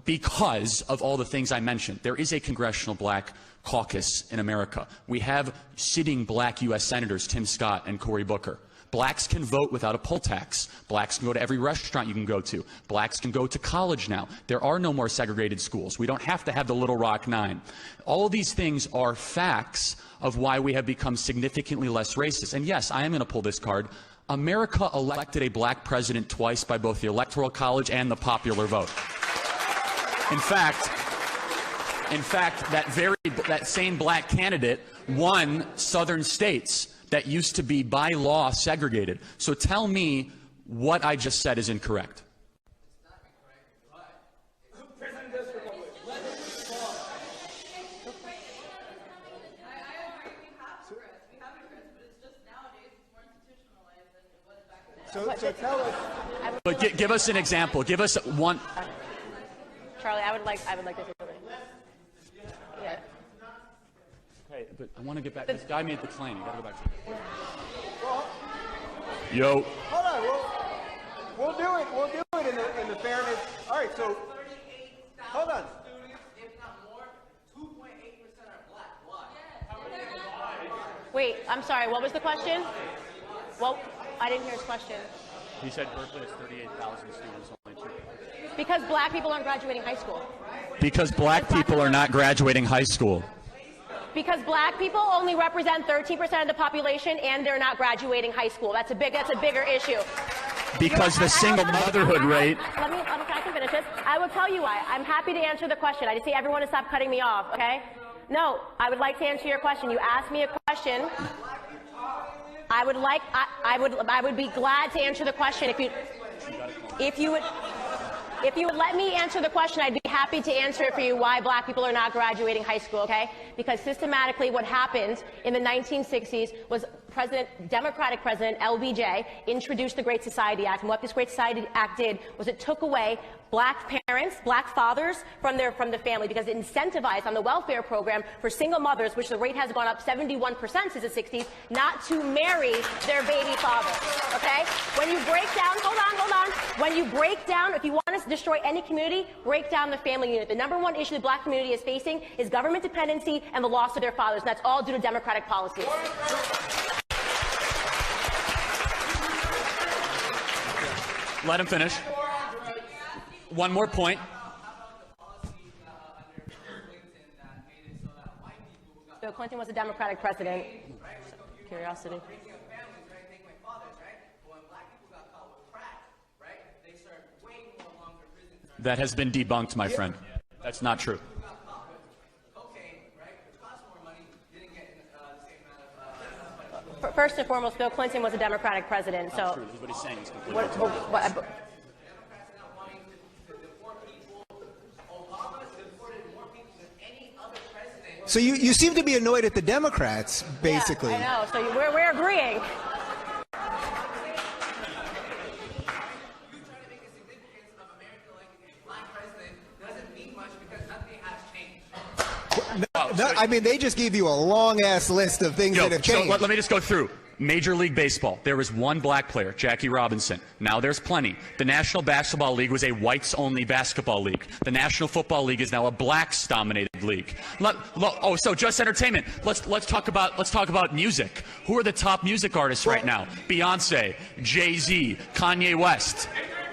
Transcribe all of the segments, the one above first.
because of all the things I mentioned. There is a congressional black caucus in America. We have sitting black U.S. senators, Tim Scott and Cory Booker. Blacks can vote without a poll tax. Blacks can go to every restaurant you can go to. Blacks can go to college now. There are no more segregated schools. We don't have to have the Little Rock Nine. All of these things are facts of why we have become significantly less racist. And yes, I am going to pull this card. America elected a black president twice by both the Electoral College and the popular vote. In fact, that same black candidate won southern states that used to be by law segregated. So tell me what I just said is incorrect. So tell us. But give us an example. Give us one. Charlie, I would like to say something. Yeah. Okay, but I want to get back. This guy made the claim. You got to go back to it. Yo. Hold on. We'll do it. We'll do it in the fairness. All right. So hold on. Wait, I'm sorry. What was the question? Well, I didn't hear his question. He said Berkeley has 38,000 students, only 2. Because black people aren't graduating high school. Because black people are not graduating high school. Because black people only represent 13% of the population, and they're not graduating high school. That's a bigger issue. Because the single motherhood rate. I can finish this. I will tell you why. I'm happy to answer the question. I just need everyone to stop cutting me off. Okay? No, I would like to answer your question. You asked me a question. I would be glad to answer the question if you would let me answer the question. I'd be happy to answer it for you why black people are not graduating high school, okay? Because systematically what happened in the 1960s was Democratic President LBJ introduced the Great Society Act, and what this Great Society Act did was it took away black parents, black fathers from the family, because it incentivized on the welfare program for single mothers, which the rate has gone up 71% since the 60s, not to marry their baby father. Okay? When you break down, hold on. When you break down, if you want to destroy any community, break down the family unit. The number one issue the black community is facing is government dependency and the loss of their fathers, and that's all due to Democratic policies. Let him finish. One more point. Bill Clinton was a Democratic president. Curiosity. That has been debunked, my friend. That's not true. First and foremost, Bill Clinton was a Democratic president. So true. What he's saying is completely So you seem to be annoyed at the Democrats, basically. Yeah, I know. So we're agreeing. No, I mean, they just gave you a long-ass list of things that have changed. So let me just go through. Major League Baseball, there was one black player, Jackie Robinson. Now there's plenty. The National Basketball League was a whites-only basketball league. The National Football League is now a blacks-dominated league. So just entertainment. Let's talk about music. Who are the top music artists right now? Beyonce, Jay-Z, Kanye West.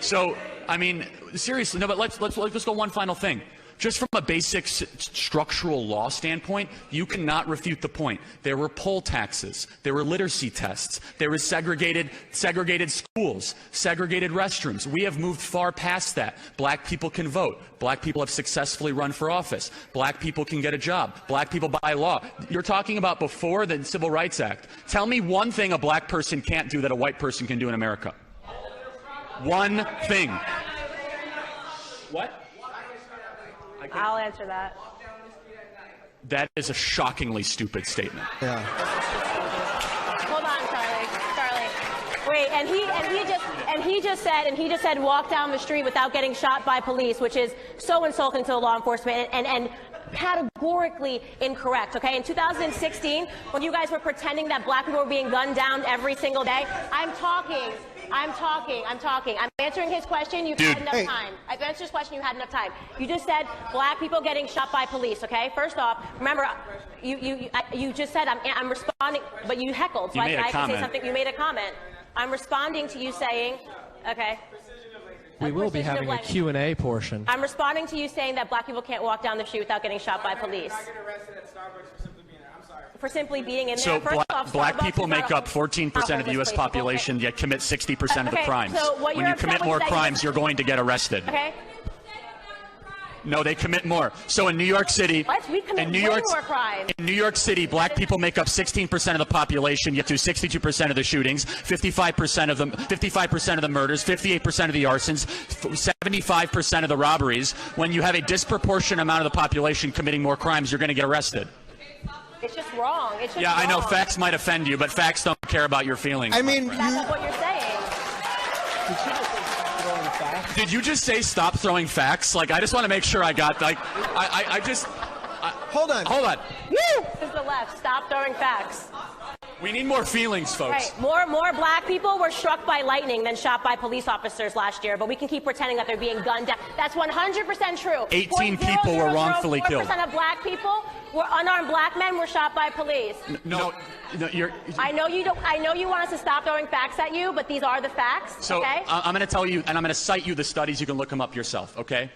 So I mean, seriously, no. But let's go one final thing. Just from a basic structural law standpoint, you cannot refute the point. There were poll taxes, there were literacy tests, there was segregated schools, segregated restrooms. We have moved far past that. Black people can vote. Black people have successfully run for office. Black people can get a job. Black people by law. You're talking about before the Civil Rights Act. Tell me one thing a black person can't do that a white person can do in America. One thing. What? I'll answer that. That is a shockingly stupid statement. Yeah. Hold on, Charlie. Wait, and he just said walk down the street without getting shot by police, which is so insulting to the law enforcement and categorically incorrect, okay? In 2016, when you guys were pretending that black people were being gunned down every single day, I'm talking I'm talking. I'm answering his question. You've had enough time. I've answered his question. You had enough time. You just said black people getting shot by police, okay? First off, remember, you just said I'm responding, but you heckled. So I can say something. You made a comment. I'm responding to you saying, okay. We will be having a Q&A portion. I'm responding to you saying that black people can't walk down the street without getting shot by police. I get arrested at Starbucks for simply being there. I'm sorry. For simply being in there. So First off, black Starbucks people make up 14% of the U.S. population, yet commit 60% of the crimes. So what when you commit more crimes, you're going to get arrested. Okay. No, they commit more. So in New York City, What? We commit way more crimes. In New York City, black people make up 16% of the population, yet do 62% of the shootings, 55% of the murders, 58% of the arsons, 75% of the robberies. When you have a disproportionate amount of the population committing more crimes, you're going to get arrested. It's just wrong. It's just Yeah, wrong. I know facts might offend you, but facts don't care about your feelings. I mean, That's not what you're saying. Did you just say stop throwing facts? Like, I just want to make sure I got, like, I just... hold on. Hold on. Woo! This is the left. Stop throwing facts. We need more feelings, folks. Right. More black people were struck by lightning than shot by police officers last year, but we can keep pretending that they're being gunned down. That's 100% true. 18 people were wrongfully killed. 4% of black people, unarmed black men, were shot by police. No, you're... I know you don't. I know you want us to stop throwing facts at you, but these are the facts. So okay? I'm going to tell you, and I'm going to cite you the studies. You can look them up yourself, okay?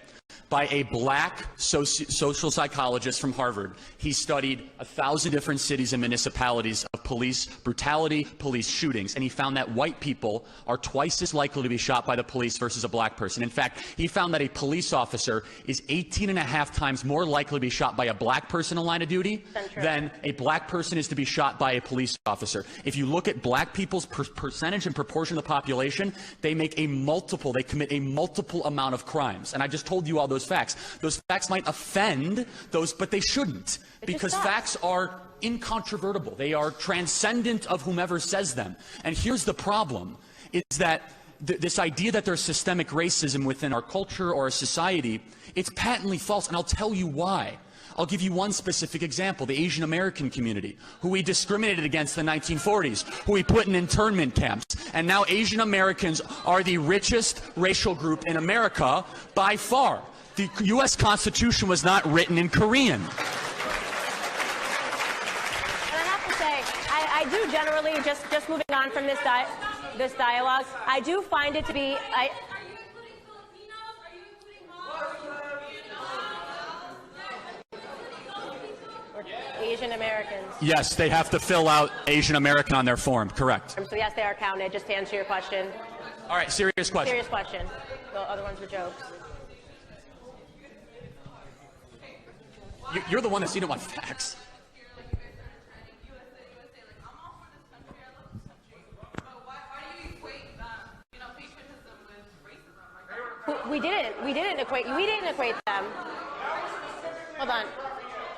By a black social psychologist from Harvard. He studied 1,000 different cities and municipalities of police brutality, police shootings, and he found that white people are twice as likely to be shot by the police versus a black person. In fact, he found that a police officer is 18.5 times more likely to be shot by a black person in line of duty than a black person is to be shot by a police officer. If you look at black people's percentage and proportion of the population, they commit a multiple amount of crimes. And I just told you all those facts. Those facts might offend those, but they shouldn't, because facts are incontrovertible. They are transcendent of whomever says them. And here's the problem, is that this idea that there's systemic racism within our culture or our society, it's patently false, and I'll tell you why. I'll give you one specific example, the Asian American community, who we discriminated against in the 1940s, who we put in internment camps. And now Asian Americans are the richest racial group in America by far. The U.S. Constitution was not written in Korean. And I have to say, I do generally, just moving on from this dialogue, I do find it to be... Asian Americans. Yes, they have to fill out Asian American on their form, correct. So yes, they are counted, just to answer your question. All right, serious question. Serious question. The other ones were jokes. You're the one that's eating on facts. We didn't equate them. Hold on.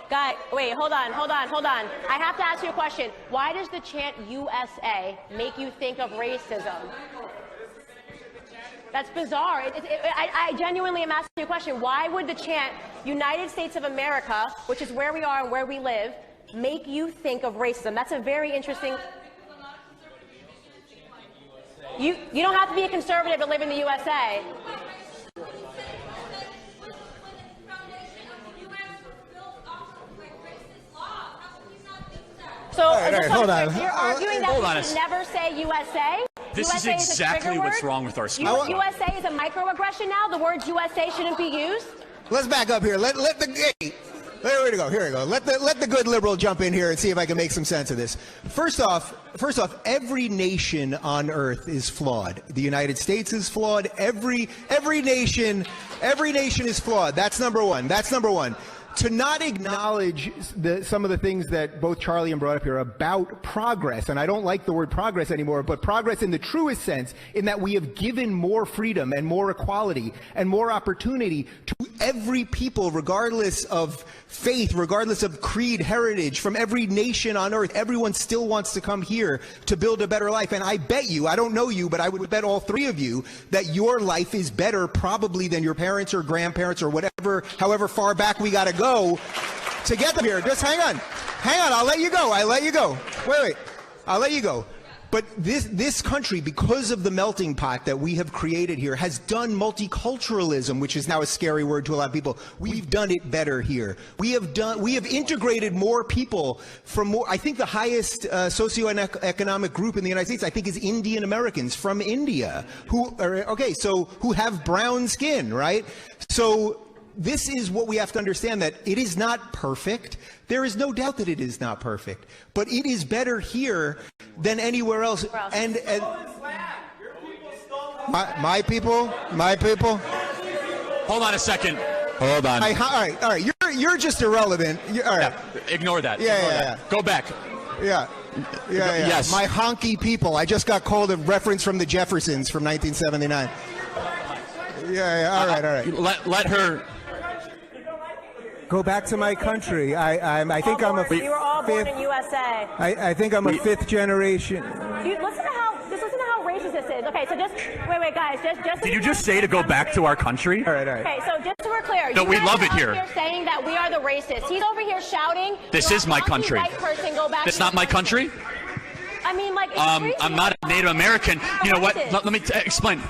Guy, wait, hold on. I have to ask you a question. Why does the chant USA make you think of racism? That's bizarre. I genuinely am asking you a question. Why would the chant United States of America, which is where we are and where we live, make you think of racism? That's a very interesting... You don't have to be a conservative to live in the USA. So, hold on. You're arguing that we should never say USA? This USA is exactly what's wrong with our school. USA is a microaggression now? The words USA shouldn't be used? Let's back up here. Let the here we go. Let the good liberal jump in here and see if I can make some sense of this. First off, every nation on earth is flawed. The United States is flawed. Every nation is flawed. That's number one. To not acknowledge some of the things that both Charlie and brought up here about progress, and I don't like the word progress anymore, but progress in the truest sense, in that we have given more freedom and more equality and more opportunity to every people, regardless of faith, regardless of creed, heritage, from every nation on earth. Everyone still wants to come here to build a better life. And I bet you, I don't know you, but I would bet all three of you that your life is better probably than your parents or grandparents or whatever, however far back we got to go to get them here. Just hang on. I'll let you go. Wait. I'll let you go. But this country, because of the melting pot that we have created here, has done multiculturalism, which is now a scary word to a lot of people. We've done it better here. We have integrated more people from more. I think the highest socioeconomic group in the United States, I think, is Indian Americans from India who have brown skin, right? So this is what we have to understand, that it is not perfect. There is no doubt that it is not perfect, but it is better here than anywhere else. And my people. Hold on a second. Hold on. All right. You're just irrelevant. All right. Yeah, ignore that. Yeah. Go back. Yeah. Yes. My honky people. I just got called a reference from the Jeffersons from 1979. Yeah. All right. Let her. Go back to my country. I think I'm a fifth. You were all born in USA. I think I'm a fifth generation. Listen to how racist this is. Okay, so just wait, guys. Just. Did you just say to go back to our country? All right. Okay, so just so we're clear, No, you we guys love are it up here. Saying that we are the racists. He's over here shouting. This is my country. White person, go back. That's not my country. I mean, like. I'm not a Native American. You know what? Let me explain.